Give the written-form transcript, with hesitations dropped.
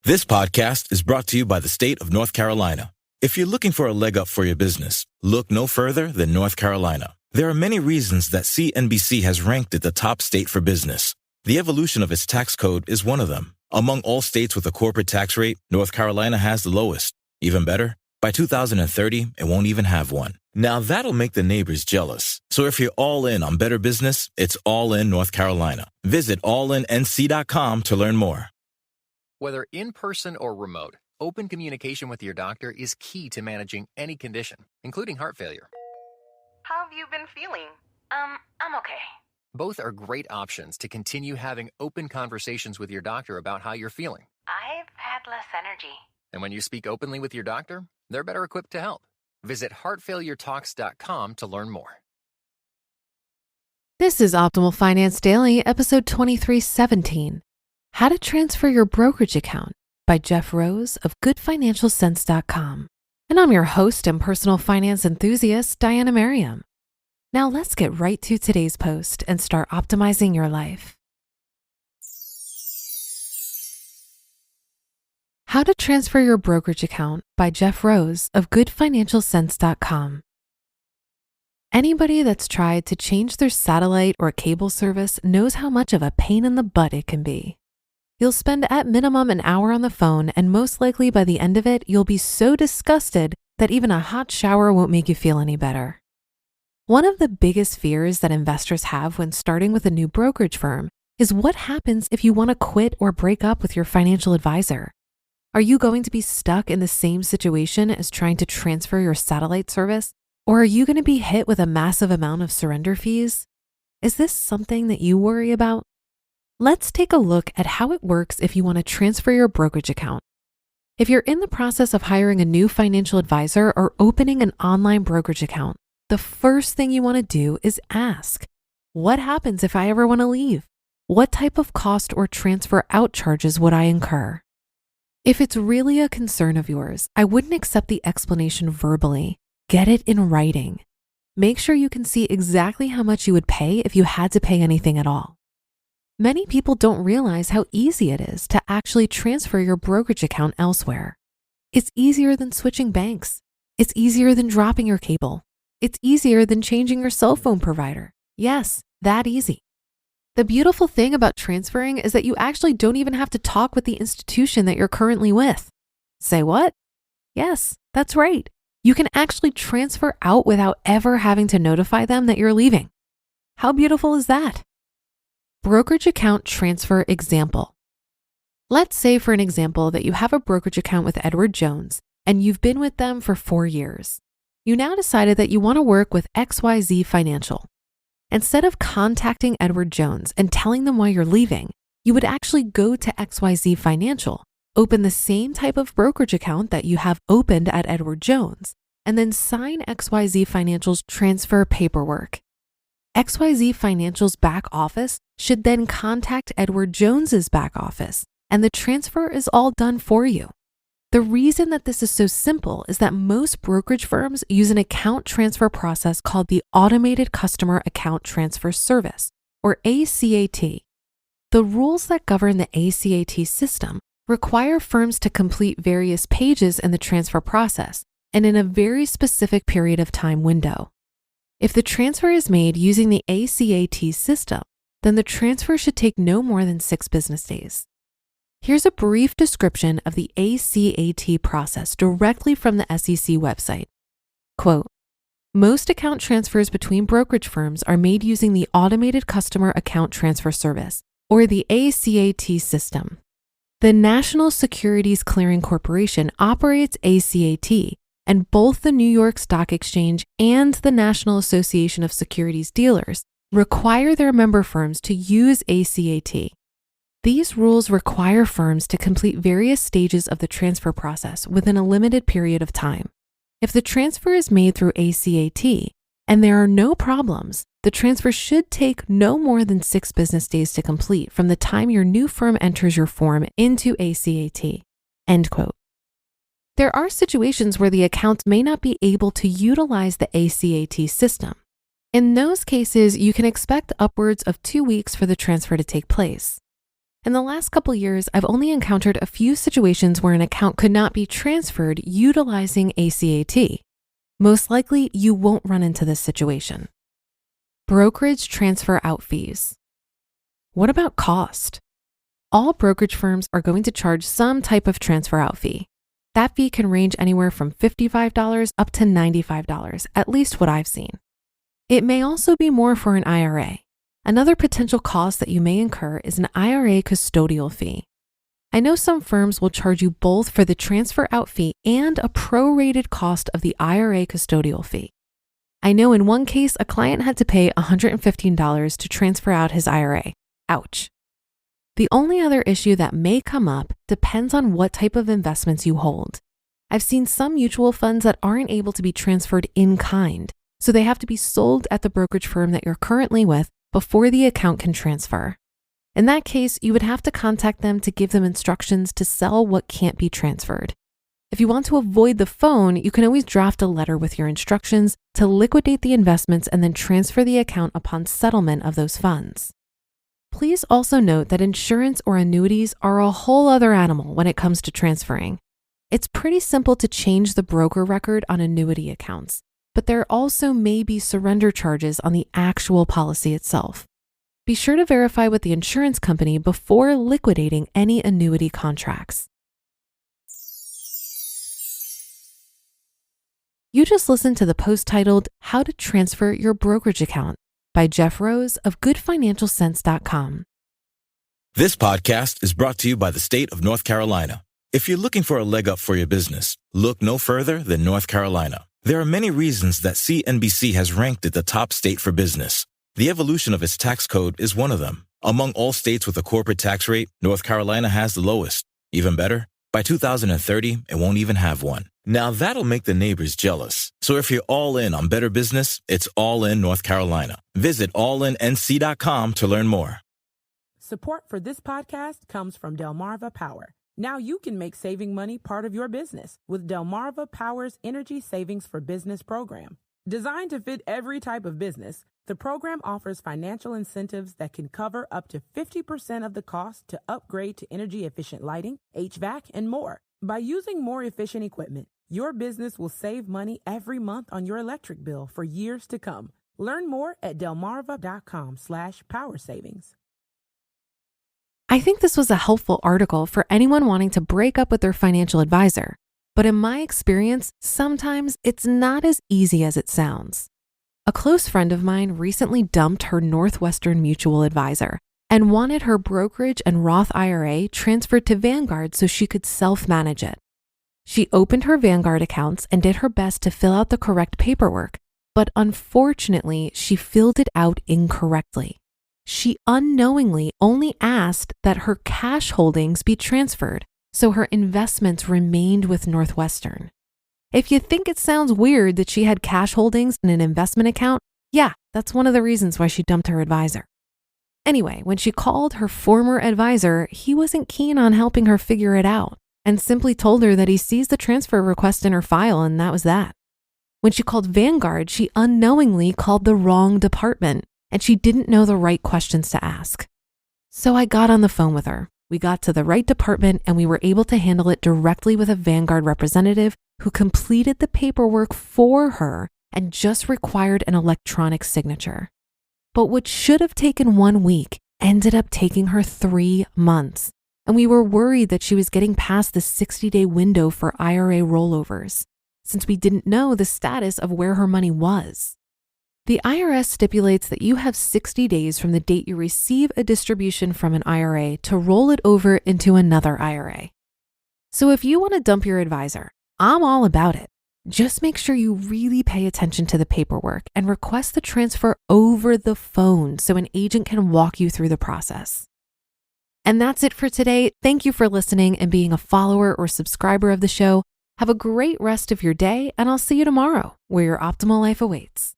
This podcast is brought to you by the state of North Carolina. If you're looking for a leg up for your business, look no further than North Carolina. There are many reasons that CNBC has ranked it the top state for business. The evolution of its tax code is one of them. Among all states with a corporate tax rate, North Carolina has the lowest. Even better, by 2030, it won't even have one. Now that'll make the neighbors jealous. So if you're all in on better business, it's all in North Carolina. Visit allinnc.com to learn more. Whether in person or remote, open communication with your doctor is key to managing any condition, including heart failure. How have you been feeling? I'm okay. Both are great options to continue having open conversations with your doctor about how you're feeling. I've had less energy. And when you speak openly with your doctor, they're better equipped to help. Visit heartfailuretalks.com to learn more. This is Optimal Finance Daily, episode 2317, How to Transfer Your Brokerage Account by Jeff Rose of GoodFinancialSense.com. And I'm your host and personal finance enthusiast, Diana Merriam. Now let's get right to today's post and start optimizing your life. How to Transfer Your Brokerage Account by Jeff Rose of GoodFinancialSense.com. Anybody that's tried to change their satellite or cable service knows how much of a pain in the butt it can be. You'll spend at minimum an hour on the phone, and most likely by the end of it, you'll be so disgusted that even a hot shower won't make you feel any better. One of the biggest fears that investors have when starting with a new brokerage firm is what happens if you want to quit or break up with your financial advisor. Are you going to be stuck in the same situation as trying to transfer your satellite service? Or are you going to be hit with a massive amount of surrender fees? Is this something that you worry about? Let's take a look at how it works if you want to transfer your brokerage account. If you're in the process of hiring a new financial advisor or opening an online brokerage account, the first thing you want to do is ask, what happens if I ever want to leave? What type of cost or transfer out charges would I incur? If it's really a concern of yours, I wouldn't accept the explanation verbally. Get it in writing. Make sure you can see exactly how much you would pay if you had to pay anything at all. Many people don't realize how easy it is to actually transfer your brokerage account elsewhere. It's easier than switching banks. It's easier than dropping your cable. It's easier than changing your cell phone provider. Yes, that easy. The beautiful thing about transferring is that you actually don't even have to talk with the institution that you're currently with. Say what? Yes, that's right. You can actually transfer out without ever having to notify them that you're leaving. How beautiful is that? Brokerage account transfer example. Let's say, for an example, that you have a brokerage account with Edward Jones and you've been with them for 4 years. You now decided that you want to work with XYZ Financial. Instead of contacting Edward Jones and telling them why you're leaving, you would actually go to XYZ Financial, open the same type of brokerage account that you have opened at Edward Jones, and then sign XYZ Financial's transfer paperwork. XYZ Financial's back office should then contact Edward Jones's back office, and the transfer is all done for you. The reason that this is so simple is that most brokerage firms use an account transfer process called the Automated Customer Account Transfer Service, or ACAT. The rules that govern the ACAT system require firms to complete various pages in the transfer process and in a very specific period of time window. If the transfer is made using the ACAT system, then the transfer should take no more than 6 business days. Here's a brief description of the ACAT process directly from the SEC website. Quote, most account transfers between brokerage firms are made using the Automated Customer Account Transfer Service, or the ACAT system. The National Securities Clearing Corporation operates ACAT, and both the New York Stock Exchange and the National Association of Securities Dealers require their member firms to use ACAT. These rules require firms to complete various stages of the transfer process within a limited period of time. If the transfer is made through ACAT and there are no problems, the transfer should take no more than 6 business days to complete from the time your new firm enters your form into ACAT. End quote. There are situations where the account may not be able to utilize the ACAT system. In those cases, you can expect upwards of 2 weeks for the transfer to take place. In the last couple years, I've only encountered a few situations where an account could not be transferred utilizing ACAT. Most likely, you won't run into this situation. Brokerage transfer out fees. What about cost? All brokerage firms are going to charge some type of transfer out fee. That fee can range anywhere from $55 up to $95, at least what I've seen. It may also be more for an IRA. Another potential cost that you may incur is an IRA custodial fee. I know some firms will charge you both for the transfer out fee and a prorated cost of the IRA custodial fee. I know in one case, a client had to pay $115 to transfer out his IRA. Ouch. The only other issue that may come up depends on what type of investments you hold. I've seen some mutual funds that aren't able to be transferred in kind, so they have to be sold at the brokerage firm that you're currently with before the account can transfer. In that case, you would have to contact them to give them instructions to sell what can't be transferred. If you want to avoid the phone, you can always draft a letter with your instructions to liquidate the investments and then transfer the account upon settlement of those funds. Please also note that insurance or annuities are a whole other animal when it comes to transferring. It's pretty simple to change the broker record on annuity accounts, but there also may be surrender charges on the actual policy itself. Be sure to verify with the insurance company before liquidating any annuity contracts. You just listened to the post titled How to Transfer Your Brokerage Account by Jeff Rose of GoodFinancialSense.com. This podcast is brought to you by the state of North Carolina. If you're looking for a leg up for your business, look no further than North Carolina. There are many reasons that CNBC has ranked it the top state for business. The evolution of its tax code is one of them. Among all states with a corporate tax rate, North Carolina has the lowest. Even better, by 2030, it won't even have one. Now that'll make the neighbors jealous. So if you're all in on better business, it's all in North Carolina. Visit allinnc.com to learn more. Support for this podcast comes from Delmarva Power. Now you can make saving money part of your business with Delmarva Power's Energy Savings for Business program. Designed to fit every type of business, the program offers financial incentives that can cover up to 50% of the cost to upgrade to energy-efficient lighting, HVAC, and more. By using more efficient equipment, your business will save money every month on your electric bill for years to come. Learn more at delmarva.com/power savings. I think this was a helpful article for anyone wanting to break up with their financial advisor. But in my experience, sometimes it's not as easy as it sounds. A close friend of mine recently dumped her Northwestern Mutual advisor and wanted her brokerage and Roth IRA transferred to Vanguard so she could self-manage it. She opened her Vanguard accounts and did her best to fill out the correct paperwork, but unfortunately, she filled it out incorrectly. She unknowingly only asked that her cash holdings be transferred, so her investments remained with Northwestern. If you think it sounds weird that she had cash holdings in an investment account, yeah, that's one of the reasons why she dumped her advisor. Anyway, when she called her former advisor, he wasn't keen on helping her figure it out and simply told her that he sees the transfer request in her file and that was that. When she called Vanguard, she unknowingly called the wrong department and she didn't know the right questions to ask. So I got on the phone with her. We got to the right department and we were able to handle it directly with a Vanguard representative who completed the paperwork for her and just required an electronic signature. But what should have taken 1 week ended up taking her 3 months. And we were worried that she was getting past the 60-day window for IRA rollovers, since we didn't know the status of where her money was. The IRS stipulates that you have 60 days from the date you receive a distribution from an IRA to roll it over into another IRA. So if you want to dump your advisor, I'm all about it. Just make sure you really pay attention to the paperwork and request the transfer over the phone so an agent can walk you through the process. And that's it for today. Thank you for listening and being a follower or subscriber of the show. Have a great rest of your day, and I'll see you tomorrow where your optimal life awaits.